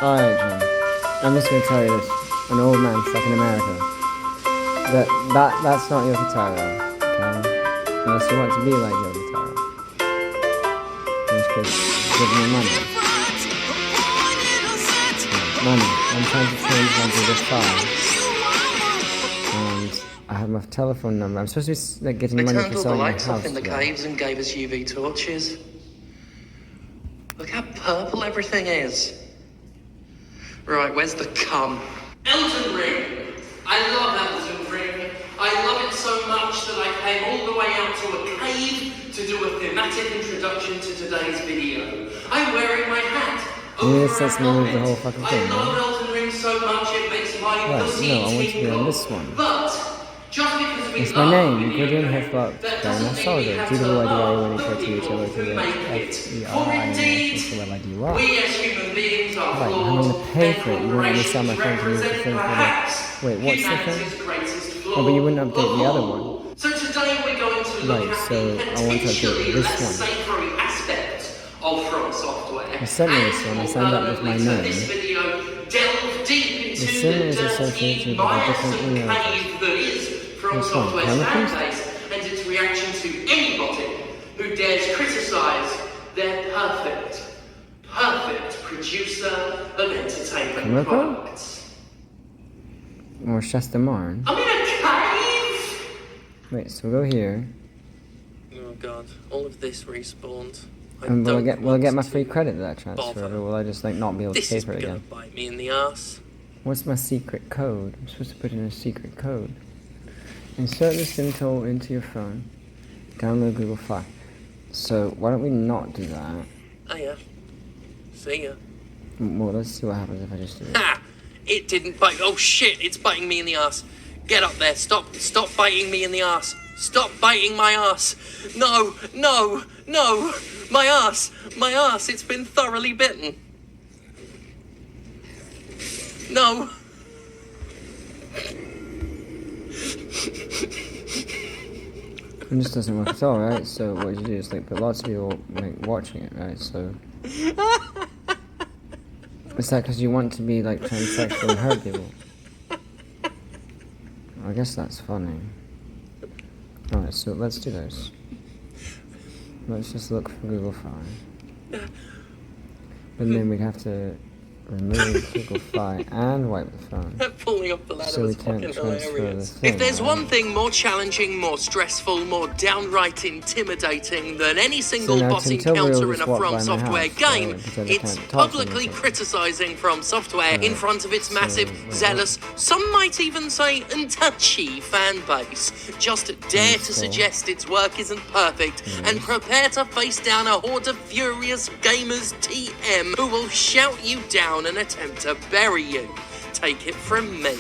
Alright, John. I'm just gonna tell you this. An old man stuck in America. That's not Yokotaro, okay? Unless you want to be like Yokotaro. Just give me money. Money. I'm trying to change my Google file. And I have my telephone number. I'm supposed to be like, getting money for selling my house. They turned all the lights off in the caves and gave us UV torches. Look how purple everything is. Right, where's the cum? Elden Ring! I love Elden Ring. I love it so much that I came all the way out to a cave to do a thematic introduction to today's video. I'm wearing my hat. Yes, that's me with the whole fucking thing, I love Elden Ring so much it makes my pussy no, I want to be on this one. But just because we it's my name, Gideon Heflock, Diana Soldier, beautiful idea when you try to reach over to the F-E-R-I-N-S-O-L-I-D-Y. We as human beings are Right, I'm going to pay for it. You won't understand my phone to use the thing for the... Wait, what's the thing? Oh, but you wouldn't update the other one. So today we're going to look at so I want to update this one. savory aspect of From Software. I sent me this one, I signed up with my name. This video delve deep into The sim is associated with a different email cave that is From Software's fanbase and its reaction to anybody who dares criticize their perfect producer of entertainment products. Or Shasta Marn. I'm in a cave! Wait, so we'll go here. Oh god, all of this respawned. And will I get my free credit that I transferred, or will I just like not be able to pay for it again? This is gonna bite me in the ass. What's my secret code? I'm supposed to put in a secret code. Insert the SIM tool into your phone. Download Google Fi. So why don't we not do that? Oh yeah. See ya. Well, let's see what happens if I just do it. Ha! It didn't bite. Oh shit! It's biting me in the ass. Get up there! Stop biting me in the ass! Stop biting my ass! No! No! No! My ass! My ass! It's been thoroughly bitten. No! It just doesn't work at all, right? So what you do is like put lots of people like watching it, right? So is that because you want to be like transsexual and hurt people? I guess that's funny. Alright, so let's do this. Let's just look for Google Fi. But then we'd have to remove Google Fi and wipe the phone. Pulling up the ladder So we was can't fucking transfer hilarious. the thing, If there's right? one thing more challenging, more stressful, more downright intimidating than any single now boss Tim Tilbury will encounter in just a walk From by my Software house, game, because I it's can't talk to publicly anything. criticising From Software in front of its so, massive, wait, zealous, some might even say touchy fan base. Just dare to suggest its work isn't perfect and prepare to face down a horde of furious gamers TM who will shout you down and attempt to bury you. Take it from me.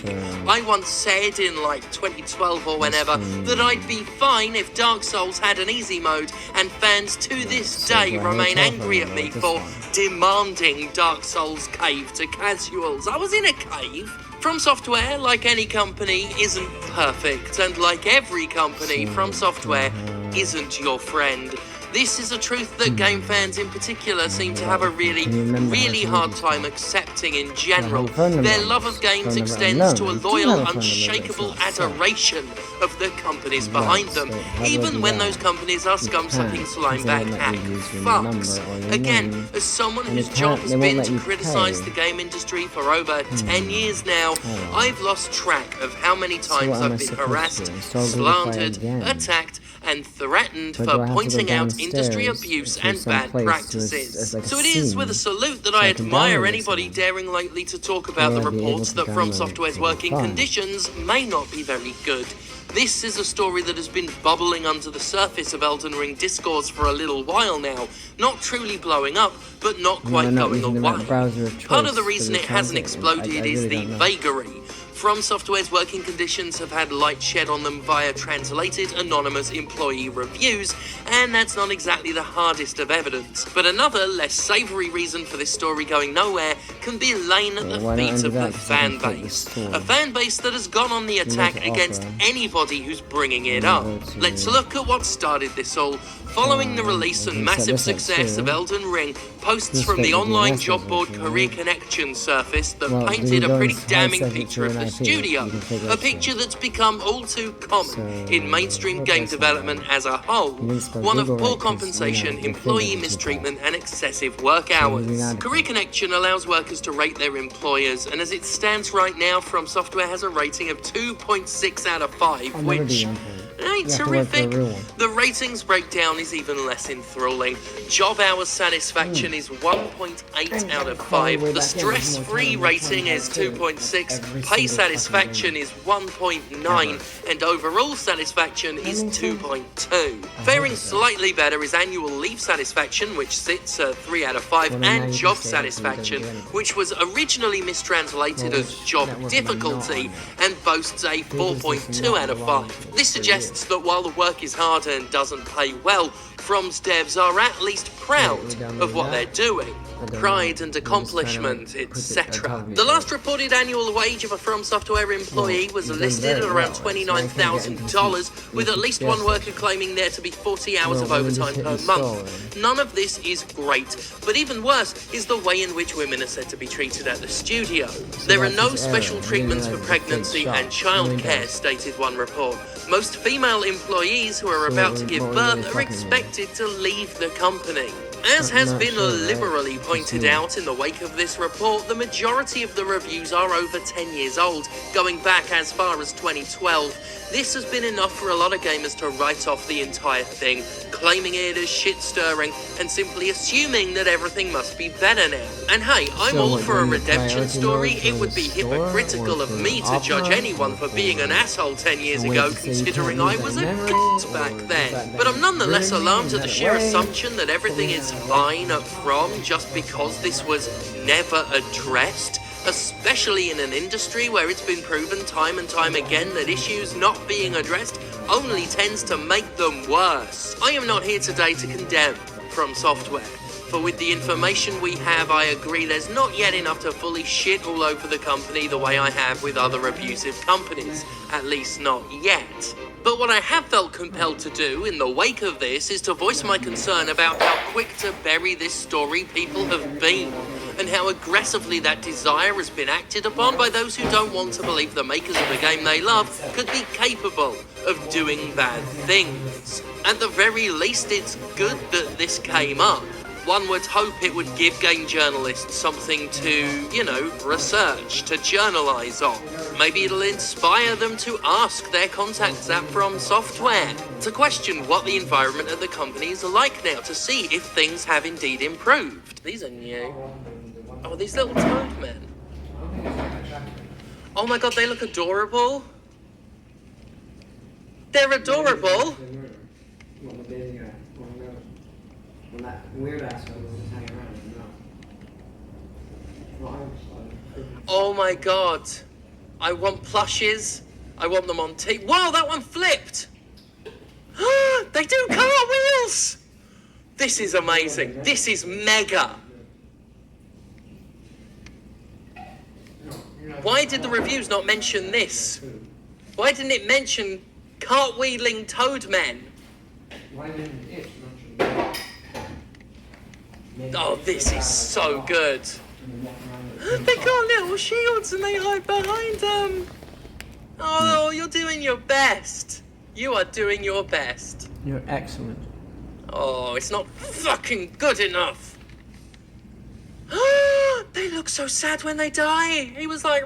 I once said in like 2012 or whenever that I'd be fine if Dark Souls had an easy mode, and fans to this day remain angry at me for demanding Dark Souls cave to casuals. I was in a cave. From Software, like any company, isn't perfect, and like every company, From Software isn't your friend. This is a truth that game fans in particular seem to have a really hard time accepting in general. Their love of games extends to a loyal, unshakable adoration of the companies behind them, even when those companies are scum-sucking slimebag hack fucks. Again, as someone whose job has been to criticise the game industry for over 10 years now, I've lost track of how many times I've been harassed, slandered, attacked, and threatened for pointing out industry abuse and bad practices. So it is with a salute that I admire anybody daring lightly to talk about the reports that From Software's working conditions may not be very good. This is a story that has been bubbling under the surface of Elden Ring discourse for a little while now, not truly blowing up, but not quite going away. Part of the reason it hasn't exploded is the vagary. From Software's working conditions have had light shed on them via translated anonymous employee reviews, and that's not exactly the hardest of evidence. But another, less savoury reason for this story going nowhere can be laying at the feet of the fan base. A fan base that has gone on the attack against anybody who's bringing it up. Let's look at what started this all. Following the release and massive this up success too. of Elden Ring, posts This from bit the would be online less job board efficient, Career right? Connection surfaced that Well, painted we a go pretty into damning high picture of the secretary and IP, studio, you can figure a it picture out. that's become all too common So, in mainstream what game does that development mean? as a whole, You can spell one of Google poor right 'cause, you know, compensation, your employee fingers are too mistreatment, and excessive work So hours. moving on to Career Connection allows workers to rate their employers, and as it stands right now, From Software has a rating of 2.6 out of 5, I'll never which be on point. ain't You have to work for a terrific. real one. The ratings breakdown is even less enthralling. Job hours satisfaction is 1.8 out of 5. The stress-free rating is 2.6. Pay satisfaction is 1.9. And overall satisfaction is 2.2. Faring slightly better is annual leave satisfaction, which sits at 3 out of 5, Well, then now and you job can say that you satisfaction, don't do anything. which was originally mistranslated Well, as this job network might not difficulty on and boasts a 4.2 out of 5. This suggests that while the work is harder and doesn't pay well, From's devs are at least proud of what they're doing. Pride and accomplishment, etc. The last reported annual wage of a From Software employee was listed at around $29,000, with at least one worker claiming there to be 40 hours of overtime per month. None of this is great, but even worse is the way in which women are said to be treated at the studio. There are no special treatments for pregnancy and childcare, stated one report. Most female employees who are about to give birth are expected to leave the company. As has been liberally pointed out in the wake of this report, the majority of the reviews are over 10 years old, going back as far as 2012. This has been enough for a lot of gamers to write off the entire thing, claiming it as shit-stirring and simply assuming that everything must be better now. And hey, I'm all for a redemption story. It would be hypocritical of me to judge anyone for being an asshole 10 years ago, considering I was a cunt back then. But I'm nonetheless alarmed at the sheer assumption that everything is fine up from just because this was never addressed, especially in an industry where it's been proven time and time again that issues not being addressed only tends to make them worse. I am not here today to condemn From Software, for with the information we have, I agree there's not yet enough to fully shit all over the company the way I have with other abusive companies, at least not yet. But what I have felt compelled to do in the wake of this is to voice my concern about how quick to bury this story people have been, and how aggressively that desire has been acted upon by those who don't want to believe the makers of a game they love could be capable of doing bad things. At the very least, it's good that this came up. One would hope it would give game journalists something to, research, to journalise on. Maybe it'll inspire them to ask their contacts at From Software, to question what the environment of the company is like now, to see if things have indeed improved. These are new. Oh, these little toad men. Oh my god, they look adorable. They're adorable. When that weird ass one was just hanging around, Oh my god. I want plushes. I want them on tape. Wow, that one flipped. They do cartwheels. This is amazing. This is mega. Why did the reviews not mention this? Why didn't it mention cartwheeling toad men? Why didn't it mention? Oh, this is so good. They got little shields and they hide behind them. Oh, you're doing your best. You are doing your best. You're excellent. Oh, it's not fucking good enough. They look so sad when they die. He was like...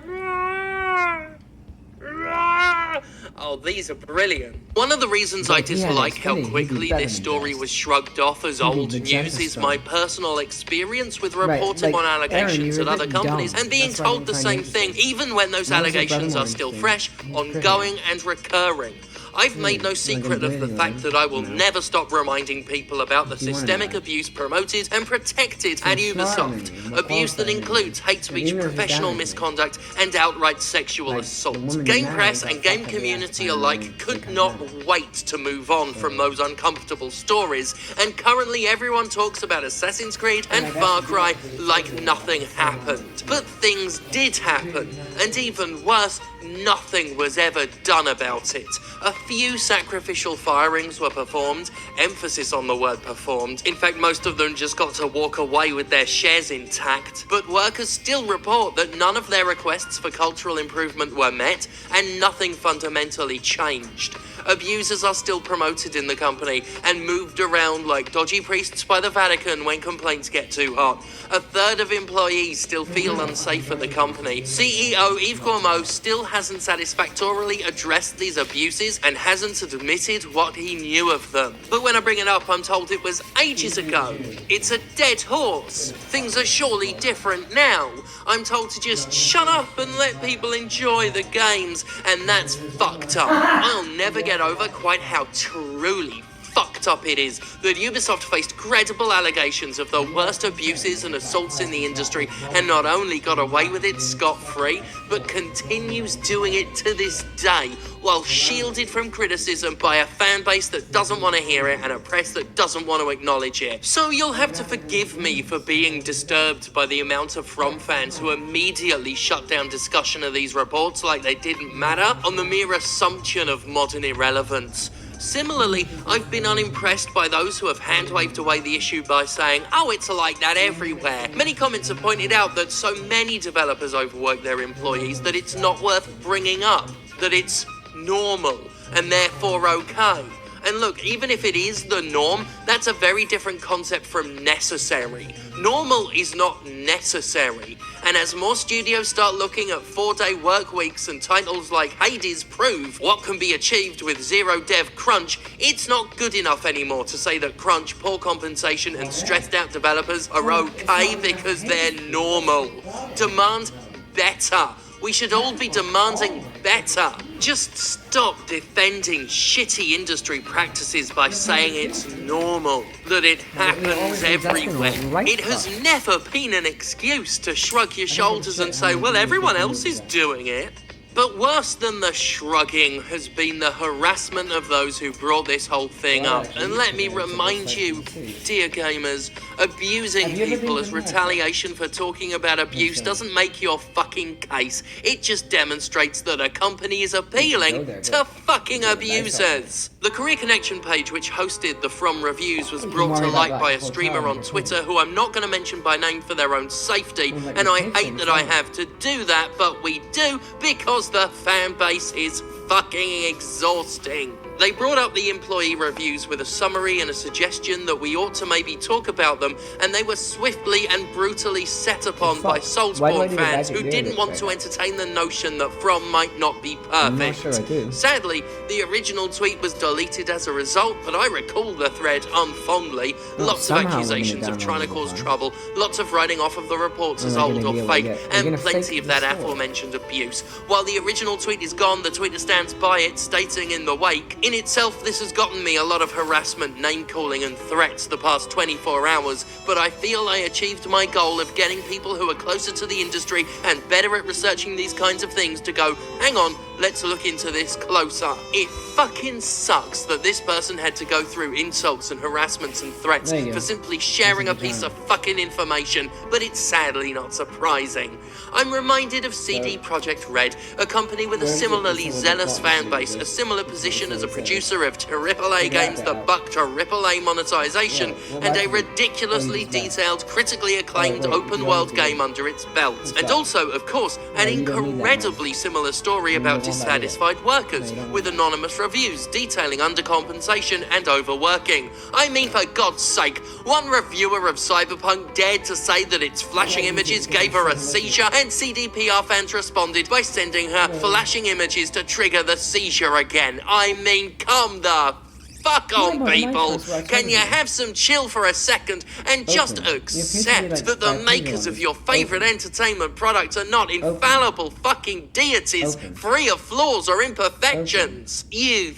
Oh, these are brilliant. One of the reasons I dislike how quickly this story was shrugged off as old news is my personal experience with reporting on allegations at other companies and being told the same thing, even when those allegations are still fresh, ongoing, and recurring. I've made no secret of the fact that I will never stop reminding people about the systemic abuse promoted and protected at Ubisoft. Abuse that includes hate speech, professional misconduct, and outright sexual assault. Game press and game community alike could not wait to move on from those uncomfortable stories, and currently everyone talks about Assassin's Creed and Far Cry like nothing happened. But things did happen, and even worse, nothing was ever done about it. A few sacrificial firings were performed, emphasis on the word performed. In fact, most of them just got to walk away with their shares intact. But workers still report that none of their requests for cultural improvement were met, and nothing fundamentally changed. Abusers are still promoted in the company and moved around like dodgy priests by the Vatican when complaints get too hot. A third of employees still feel unsafe at the company. CEO Yves Guillemot still hasn't satisfactorily addressed these abuses and hasn't admitted what he knew of them. But when I bring it up, I'm told it was ages ago. It's a dead horse. Things are surely different now. I'm told to just shut up and let people enjoy the games, and that's fucked up. I'll never get over quite how truly fucked up it is that Ubisoft faced credible allegations of the worst abuses and assaults in the industry and not only got away with it scot-free, but continues doing it to this day while shielded from criticism by a fan base that doesn't want to hear it and a press that doesn't want to acknowledge it. So you'll have to forgive me for being disturbed by the amount of From fans who immediately shut down discussion of these reports like they didn't matter on the mere assumption of modern irrelevance. Similarly, I've been unimpressed by those who have hand-waved away the issue by saying, oh, it's like that everywhere. Many comments have pointed out that so many developers overwork their employees that it's not worth bringing up, that it's normal and therefore okay. And look, even if it is the norm, that's a very different concept from necessary. Normal is not necessary. And as more studios start looking at 4-day work weeks and titles like Hades prove what can be achieved with zero dev crunch, it's not good enough anymore to say that crunch, poor compensation and stressed out developers are okay because they're normal. Demand better. We should all be demanding better. Just stop defending shitty industry practices by saying it's normal, that it happens everywhere. It has never been an excuse to shrug your shoulders and say, well, everyone else is doing it. But worse than the shrugging has been the harassment of those who brought this whole thing up. And let me remind you, dear gamers, abusing people as retaliation for talking about abuse doesn't make your fucking case. It just demonstrates that a company is appealing to fucking abusers. The Career Connection page, which hosted the From reviews, was brought to light by a streamer on Twitter who I'm not going to mention by name for their own safety, and I hate that I have to do that, but we do because the fan base is fucking exhausting. They brought up the employee reviews with a summary and a suggestion that we ought to maybe talk about them, and they were swiftly and brutally set upon by Soulsborne fans who didn't want to entertain the notion that From might not be perfect. Sadly, the original tweet was deleted as a result, but I recall the thread unfondly. Lots of accusations of trying to cause trouble, lots of writing off of the reports as old or fake, and plenty of that aforementioned abuse. While the original tweet is gone, the tweeter stands by it, stating in the wake, in itself, this has gotten me a lot of harassment, name-calling and threats the past 24 hours, but I feel I achieved my goal of getting people who are closer to the industry and better at researching these kinds of things to go, hang on, let's look into this closer. It fucking sucks that this person had to go through insults and harassments and threats for simply sharing a piece of fucking information, but it's sadly not surprising. I'm reminded of CD Projekt Red, a company with a similarly zealous fan base, a similar position as a producer of AAA games that buck AAA monetization, and a ridiculously detailed, critically acclaimed open-world game under its belt. And also, of course, an incredibly similar story about dissatisfied workers, with anonymous reviews detailing undercompensation and overworking. I mean, for God's sake, one reviewer of Cyberpunk dared to say that its flashing images gave her a seizure, and CDPR fans responded by sending her flashing images to trigger the seizure again. I mean, come the fuck on, people. Can you have some chill for a second and just accept that the makers of your favorite entertainment products are not infallible fucking deities free of flaws or imperfections? You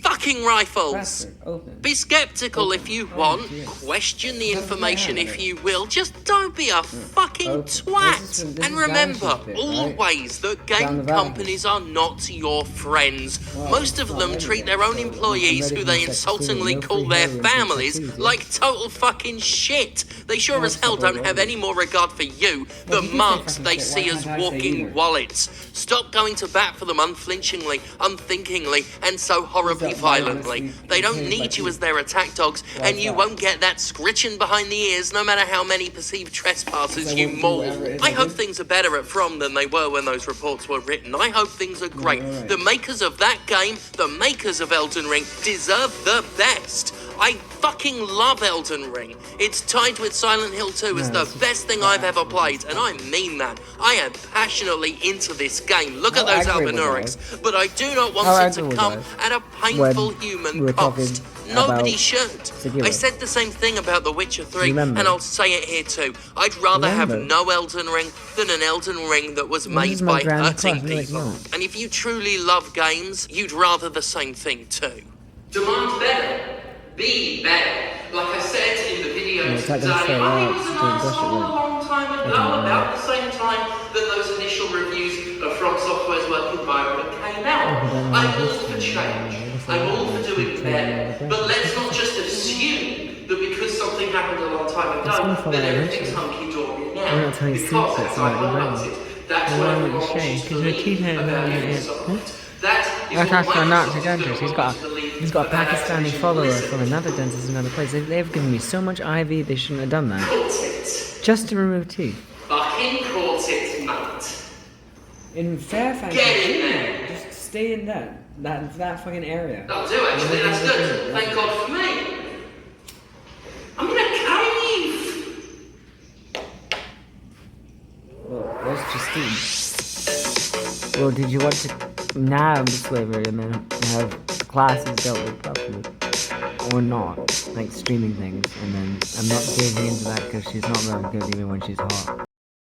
fucking rifles. Bastard, open. Be skeptical if you want, question the information if you will, just don't be a fucking Okay. twat. This is And remember, Gans's bit, right? always, that Down game the valley. companies are not your friends. Well, Most of it's them not treat anyway, their own so employees, I'm ready who for they the sex insultingly food, no call free their heroin, free families, tattoos, yeah. like total fucking shit. They sure Well, as hell it's not don't have really. any more regard for you Well, than you can say marks fucking they shit, see why as can't I say walking either? wallets. Stop going to bat for them unflinchingly, unthinkingly, and so horribly that violence violently. we They don't behave need like you you? as their attack dogs, Why and is you that? won't get that scritching behind the ears no matter how many perceived trespassers So you won't do maul. whatever it is I I hope do? things are better at From than they were when those reports were written. I hope things are great. alright. The makers of that game, the makers of Elden Ring, deserve the best. I fucking love Elden Ring. It's tied with Silent Hill 2 as No, the it's best thing I've ever played, and I mean that. I am passionately into this game. Look at How those angry was Albinaurics. But I do not want How it angry to was come I at a painful when human we were cost. talking Nobody about should. Sekiro? I said the same thing about The Witcher 3, Remember? and I'll say it here too. I'd rather have Remember? no Elden Ring than an Elden Ring that was This made is my by grand hurting crush, no, it's people. not. And if you truly love games, you'd rather the same thing too. Demand better. Be better. Like I said in the video Yeah, it's today, like gonna say, I oh, was an don't brush it arsehole a right. long time ago, about the same time that those initial reviews of From Software's work environment came out. I'm all for change. I'm all for doing better. But let's not just assume that because something happened a long time It's gonna ago, fall that out everything's eventually. hunky-dory now. We're not telling you Because, secrets as I about your brain. highlighted, that's Well, what why everyone would you wants say? you to 'Cause your believe teeth hurt about when you get- Ubisoft. That is That's what actually not Microsoft to is dentist. gonna He's want got you to believe he's got a about Pakistani adaptation. follower Listen. from another dentist in another place. They've given me so much IV. They shouldn't have done that. Caught it. Just to remove teeth. Fucking caught it, mate. In Fairfax, Get in Virginia, there. just stay in that fucking area. That'll do, actually. That's good. Thank God for me. I'm in a cave. Well, let's just see. Well, did you want to nab slavery and then have classes dealt with properly? Or not? Like streaming things, and then I'm not giving into that because she's not very good even when she's hot.